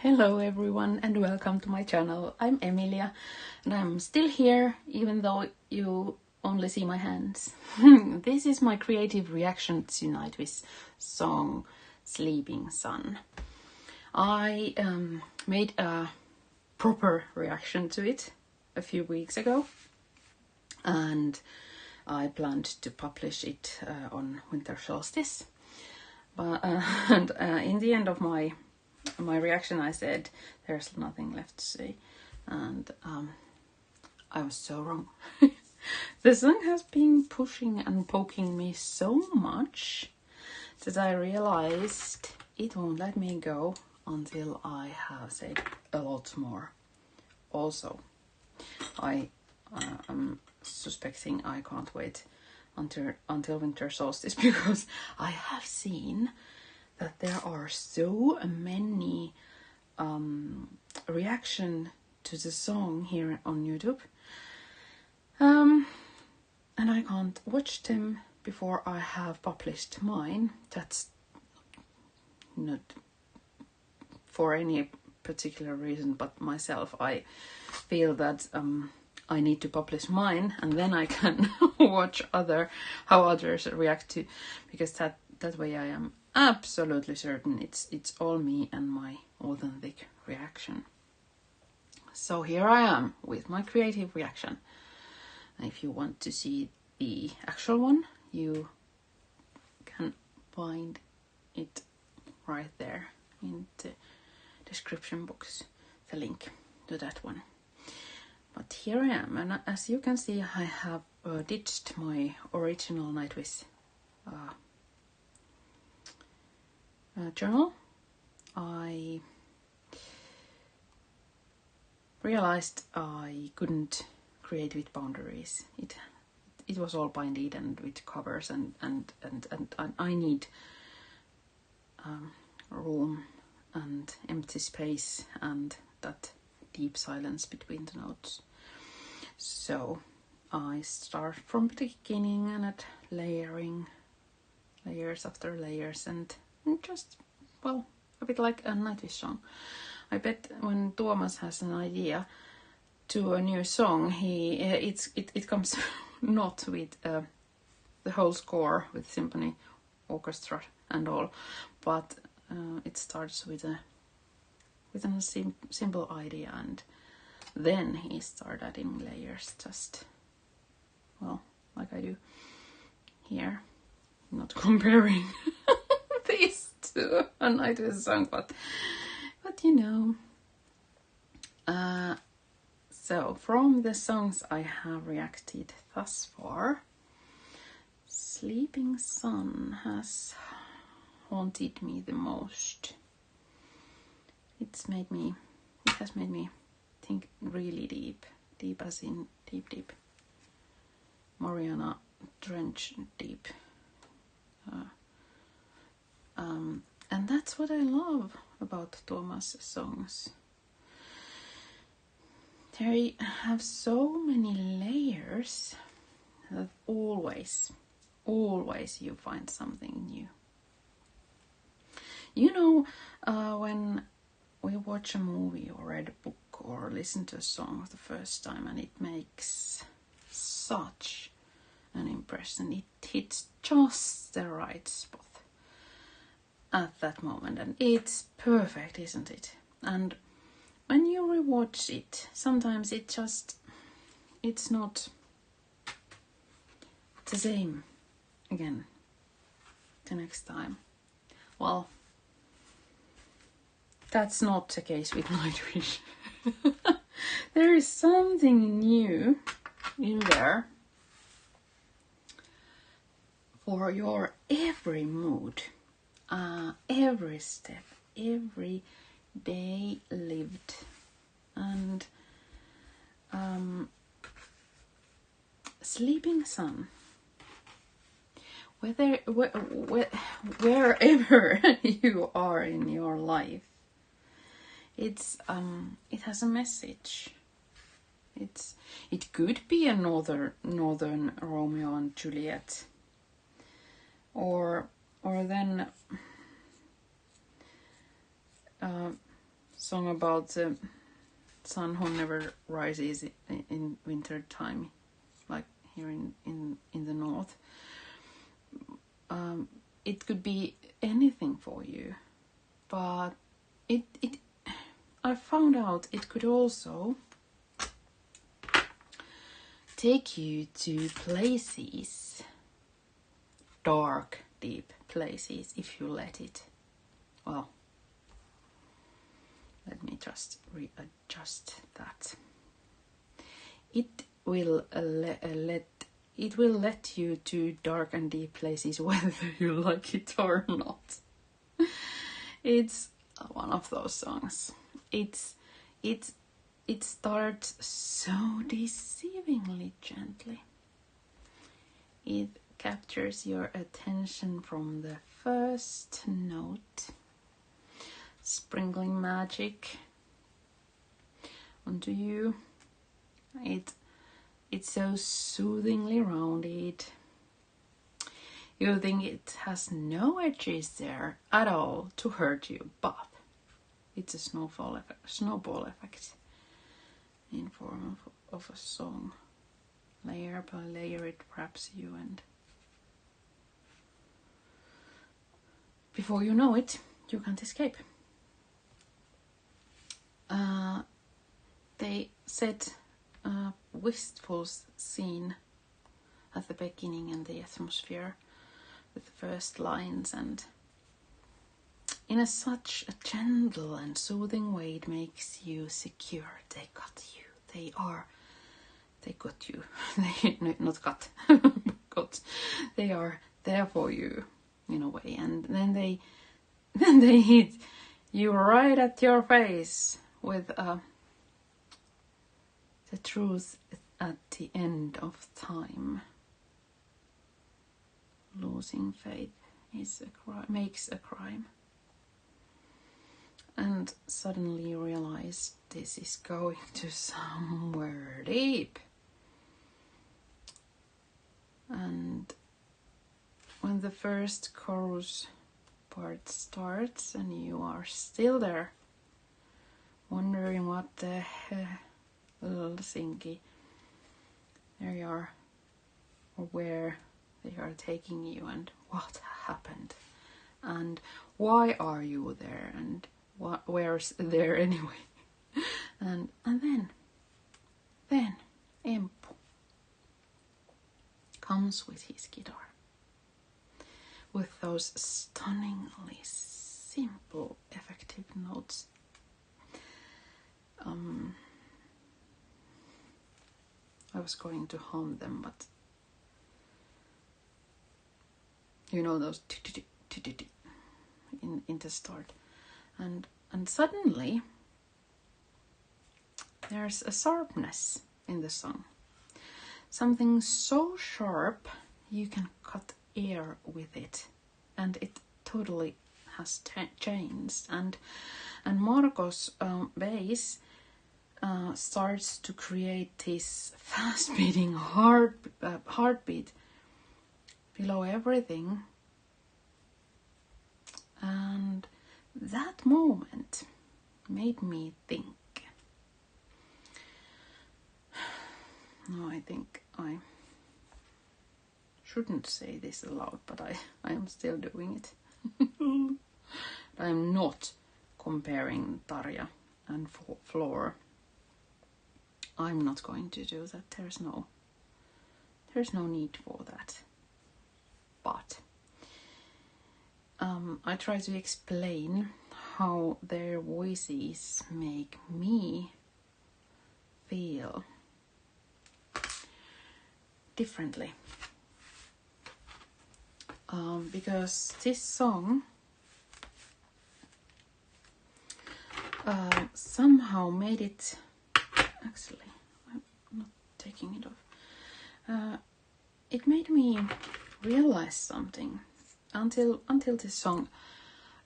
Hello everyone and welcome to my channel. I'm Emilia and I'm still here even though you only see my hands. This is my creative reaction to Nightwish song Sleeping Sun. I made a proper reaction to it a few weeks ago and I planned to publish it on winter solstice. But in the end of my reaction I said there's nothing left to say, and I was so wrong. The song has been pushing and poking me so much that I realized it won't let me go until I have said a lot more. Also, I am suspecting I can't wait until winter solstice because I have seen that there are so many reaction to the song here on YouTube, and I can't watch them before I have published mine. That's not for any particular reason but myself. I feel that I need to publish mine and then I can watch how others react to, because that way I am absolutely certain it's all me and my authentic reaction. So here I am with my creative reaction. If you want to see the actual one, you can find it right there in the description box, the link to that one. But here I am, and as you can see I have ditched my original Nightwish journal. I realized I couldn't create with boundaries. It was all binded and with covers and I need room and empty space and that deep silence between the notes. So I start from the beginning and at layering layers after layers and just, well, a bit like a Nightwish song. I bet when Thomas has an idea to a new song, it comes not with the whole score with symphony orchestra and all, but it starts with a simple idea and then he starts adding layers, just, well, like I do here, not comparing this to a Nightwish song, but you know. So from the songs I have reacted thus far, Sleeping Sun has haunted me the most. It has made me think really deep as in deep. Mariana Trench deep. And that's what I love about Thomas' songs. They have so many layers that always you find something new. You know, when we watch a movie or read a book or listen to a song for the first time and it makes such an impression, it hits just the right spot at that moment and it's perfect, isn't it? And when you rewatch it, sometimes it's not the same again the next time. Well, that's not the case with Nightwish. There is something new in there for your every mood, every step, every day lived. And Sleeping Sun, wherever you are in your life, it has a message. It could be a northern Romeo and Juliet, or then song about the sun who never rises in winter time, like here in the north. It could be anything for you, but I found out it could also take you to places, dark, deep places, if you let it. Well, let me just readjust that. It will let you to dark and deep places whether you like it or not. It's one of those songs. It starts so deceivingly gently. It captures your attention from the first note, sprinkling magic onto you. It's so soothingly rounded. You think it has no edges there at all to hurt you, but it's a snowball effect in form of a song. Layer by layer it wraps you, and before you know it, you can't escape. They set a wistful scene at the beginning and the atmosphere with the first lines, and in such a gentle and soothing way it makes you secure. They got you. They got you. Not got. Got. They are there for you in a way, and then they hit you right at your face with the truth at the end of time. Losing faith makes a crime. And suddenly you realize this is going to somewhere deep. And when the first chorus part starts and you are still there, wondering what the little thingy they are, or where they are taking you, and what happened, and why are you there, and where's there anyway? and then Emppu comes with his guitar, with those stunningly simple, effective notes. I was going to hum them, but you know those in the start, and suddenly there's a sharpness in the song, something so sharp you can cut air with it, and it totally has changed. And Marco's bass starts to create this fast beating heartbeat below everything, and that moment made me think. No, I think I shouldn't say this aloud, but I am still doing it. I'm not comparing Tarja and Floor. I'm not going to do that. There's no need for that. But I try to explain how their voices make me feel differently. Because this song somehow made it. Actually, I'm not taking it off. It made me realize something. Until this song,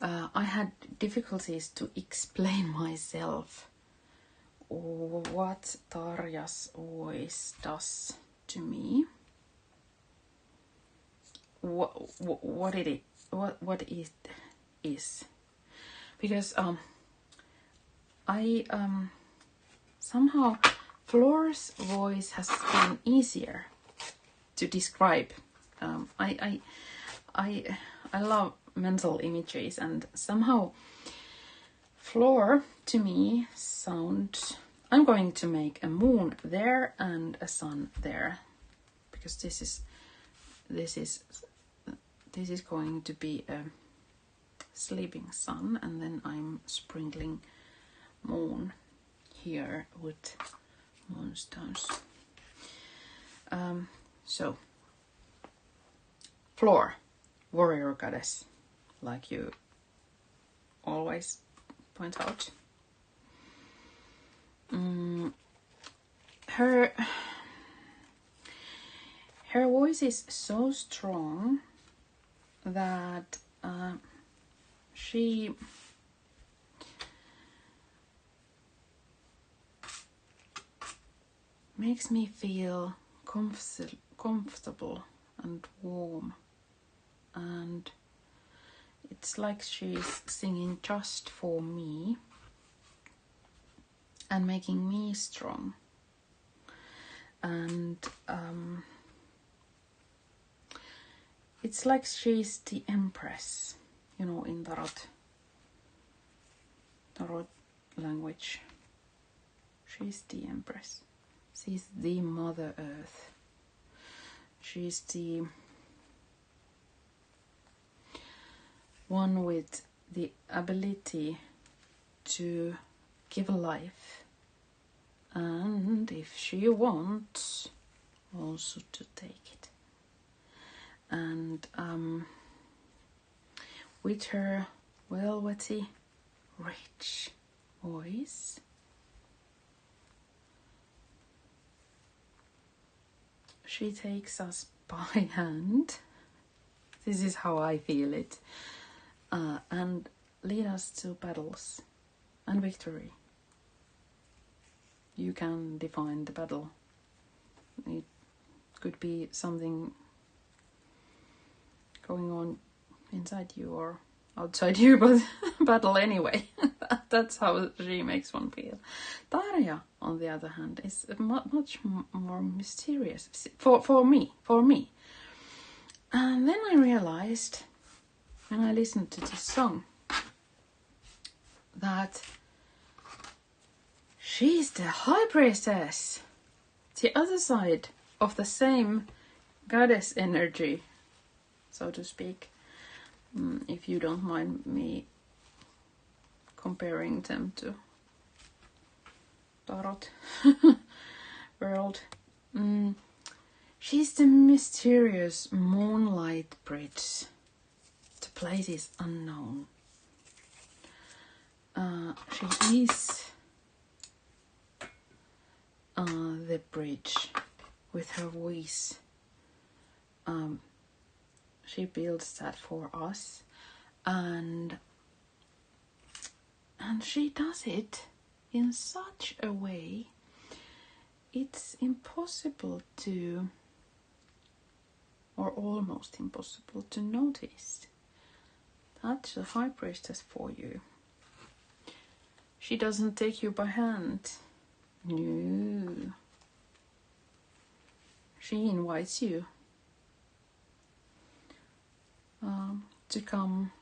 I had difficulties to explain myself what Tarja's voice does to me. What it is, because I somehow Floor's voice has been easier to describe. I love mental images, and somehow Floor to me sounds. I'm going to make a moon there and a sun there, because this is going to be a sleeping sun, and then I'm sprinkling moon here with moonstones. So Floor, warrior goddess, like you always point out. Her voice is so strong that she makes me feel comfortable and warm, and it's like she's singing just for me and making me strong. And it's like she's the empress, you know, in tarot language. She's the empress. She's the Mother Earth. She's the one with the ability to give life, and if she wants, also to take it. And with her velvety, rich voice, she takes us by hand. This is how I feel it. And lead us to battles and victory. You can define the battle. It could be something going on inside you or outside you, but battle anyway. That's how she makes one feel. Tarja, on the other hand, is much more mysterious for me. And then I realized, when I listened to this song, that she's the high priestess, the other side of the same goddess energy, so to speak. If you don't mind me comparing them to tarot world. She's the mysterious moonlight bridge to places unknown. She is the bridge with her voice. She builds that for us, and she does it in such a way it's impossible to, or almost impossible to notice. That's the high priestess for you. She doesn't take you by hand. No. She invites you to come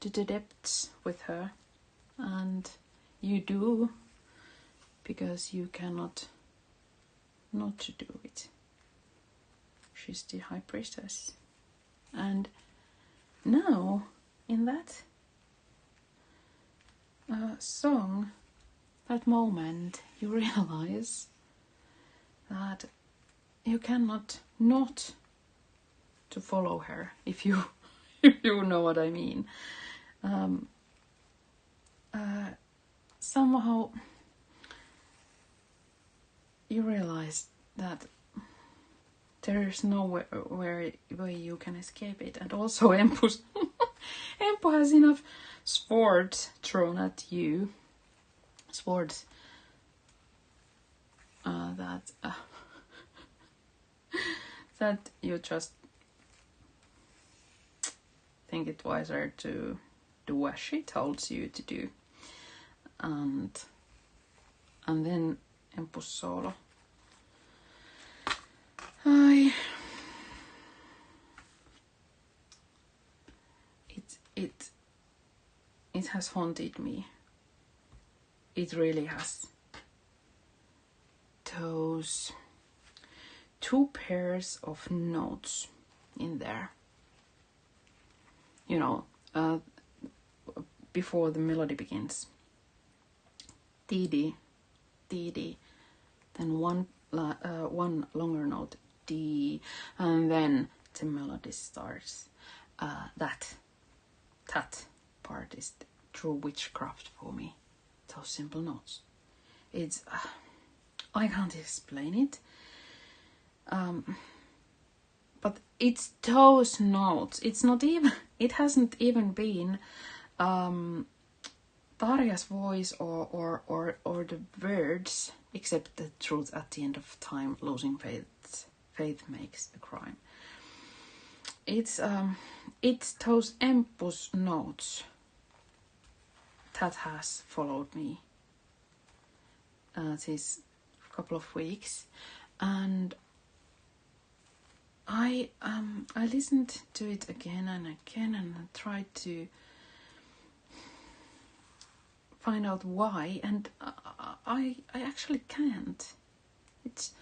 to the depths with her, and you do, because you cannot not to do it. She's the high priestess. And now, in that song, that moment, you realize that you cannot not to follow her, if you know what I mean. Somehow you realize that there is no way you can escape it. And also Emppu has enough swords thrown at you. Swords that you just think it wiser to do as she tells you to do. And and then Emppu solo. It has haunted me. It really has. Those two pairs of notes in there. You know, before the melody begins. D, D, then one longer note, D, and then the melody starts. That part is true witchcraft for me. Those simple notes. It's I can't explain it. But it's those notes. It's not even. It hasn't even been Tarja's voice or the words, except the truth at the end of time. Losing faith makes a crime. It's those Emppu's notes that has followed me this couple of weeks, and I listened to it again and again and tried to find out why, and I actually can't. It's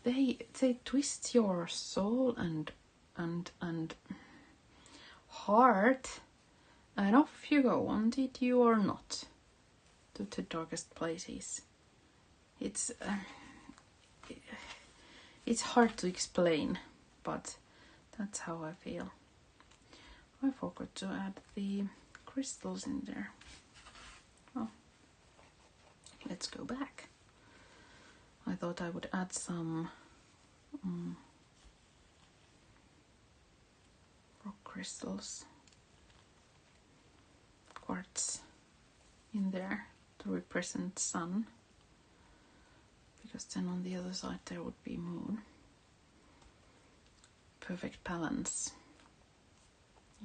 they twist your soul and heart, and off you go, wanted you or not, to the darkest places. It's hard to explain, but that's how I feel. I forgot to add the crystals in there. Oh, let's go back. I thought I would add some rock crystals, quartz in there to represent sun, because then on the other side there would be moon. Perfect balance,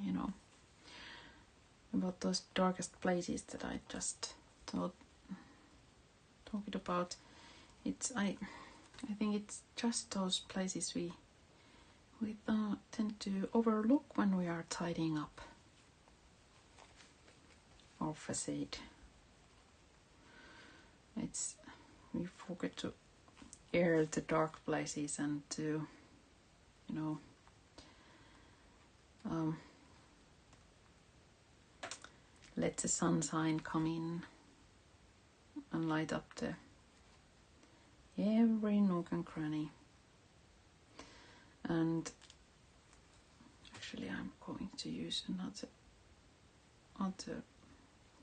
you know. About those darkest places that I just talked about. I think it's just those places we tend to overlook when we are tidying up our facade. We forget to air the dark places and to, you know, let the sunshine come in and light up every nook and cranny. And actually I'm going to use another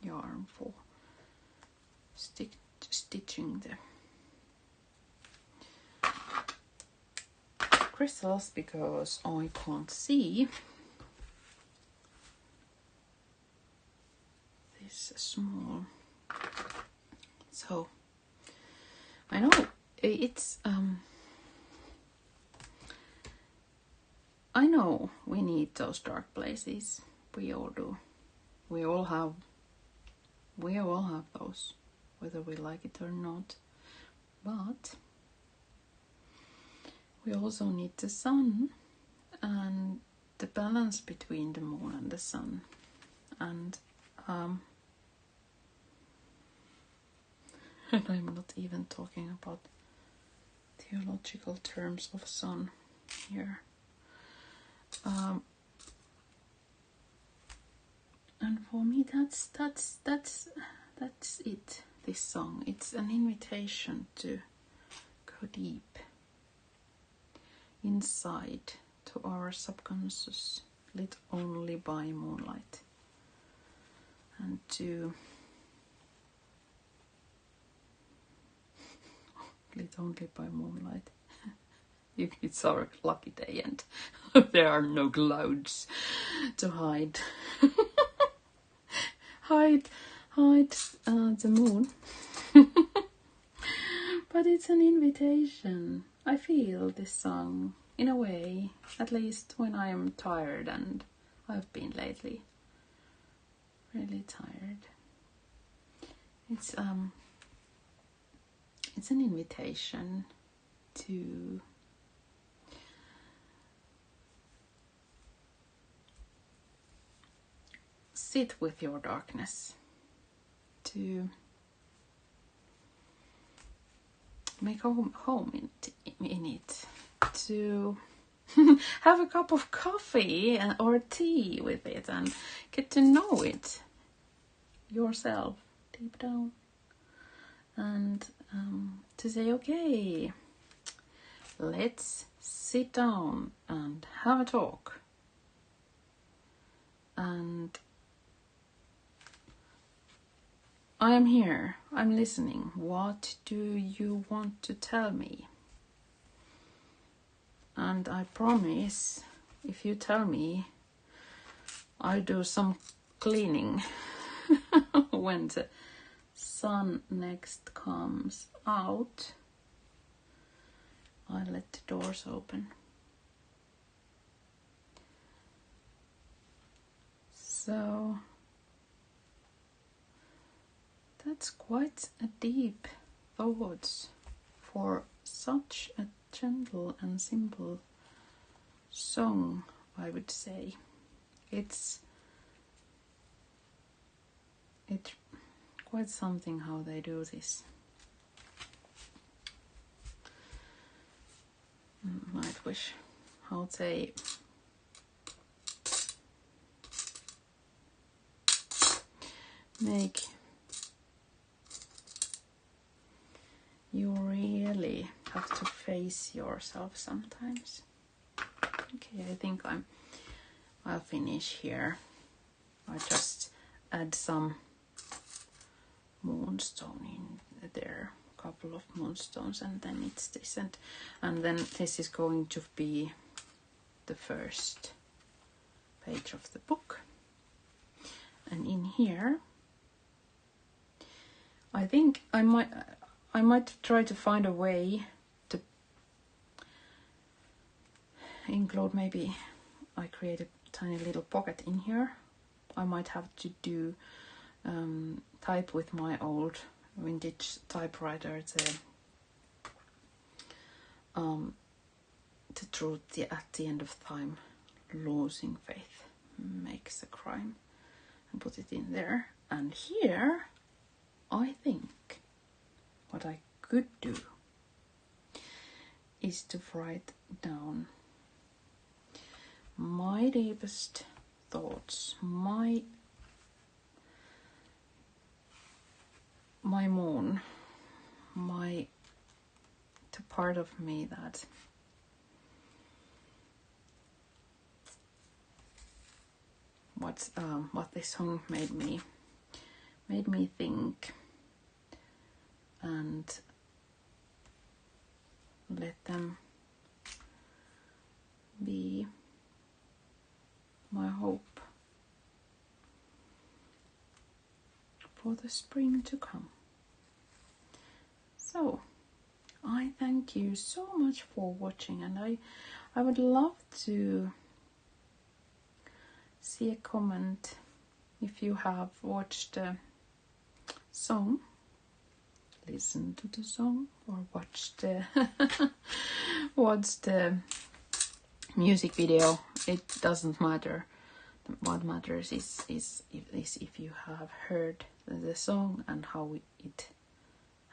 yarn for stitching the crystals, because I can't see this small. So I know it's I know we need those dark places. We all do. We all have those, whether we like it or not. But we also need the sun and the balance between the moon and the sun. And and I'm not even talking about theological terms of sun here. And for me, that's it. This song, it's an invitation to go deep inside to our subconscious, lit only by moonlight, and to lit only by moonlight. It's our lucky day, and there are no clouds to hide the moon. But it's an invitation. I feel this song in a way, at least when I am tired, and I've been lately really tired. It's it's an invitation to sit with your darkness, to make home in it, to have a cup of coffee or tea with it and get to know it yourself deep down, and to say, okay, let's sit down and have a talk, and I am here, I'm listening. What do you want to tell me? And I promise, if you tell me, I'll do some cleaning when the sun next comes out. I'll let the doors open. So that's quite a deep thought for such a gentle and simple song, I would say. It's quite something how they do this. Nightwish, how they make you really have to face yourself sometimes. Okay, I think I'll finish here. I just add some moonstone in there, a couple of moonstones, and then it's this, and then this is going to be the first page of the book. And in here, I think I might try to find a way to include, maybe I create a tiny little pocket in here. I might have to do type with my old vintage typewriter, the truth at the end of time, losing faith makes a crime, and put it in there. And here I think what I could do is to write down my deepest thoughts, my moon, the part of me that what this song made me think, and let them be my hope for the spring to come. So I thank you so much for watching, and I would love to see a comment if you have watched the song, listened to the song, or watched the music video. It doesn't matter. What matters is if you have heard the song and how it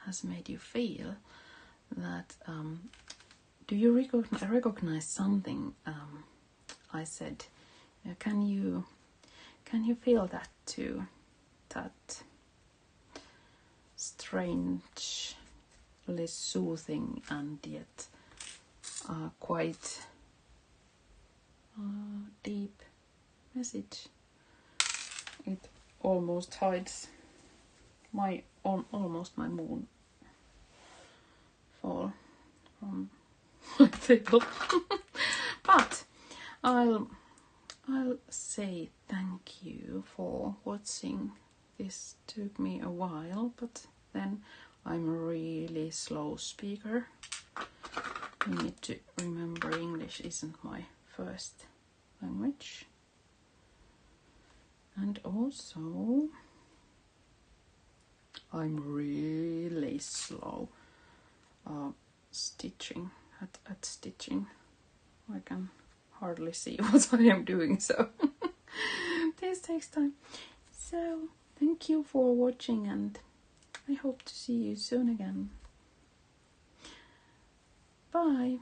has made you feel. That do you recognize something I said? Can you feel that too? That strangely soothing and yet quite deep message. It almost hides almost my moon fall from my table. But I'll say thank you for watching. This took me a while, but then I'm a really slow speaker. You need to remember English isn't my first language. And also, I'm really slow stitching, at stitching. I can hardly see what I am doing, so this takes time. So thank you for watching, and I hope to see you soon again. Bye.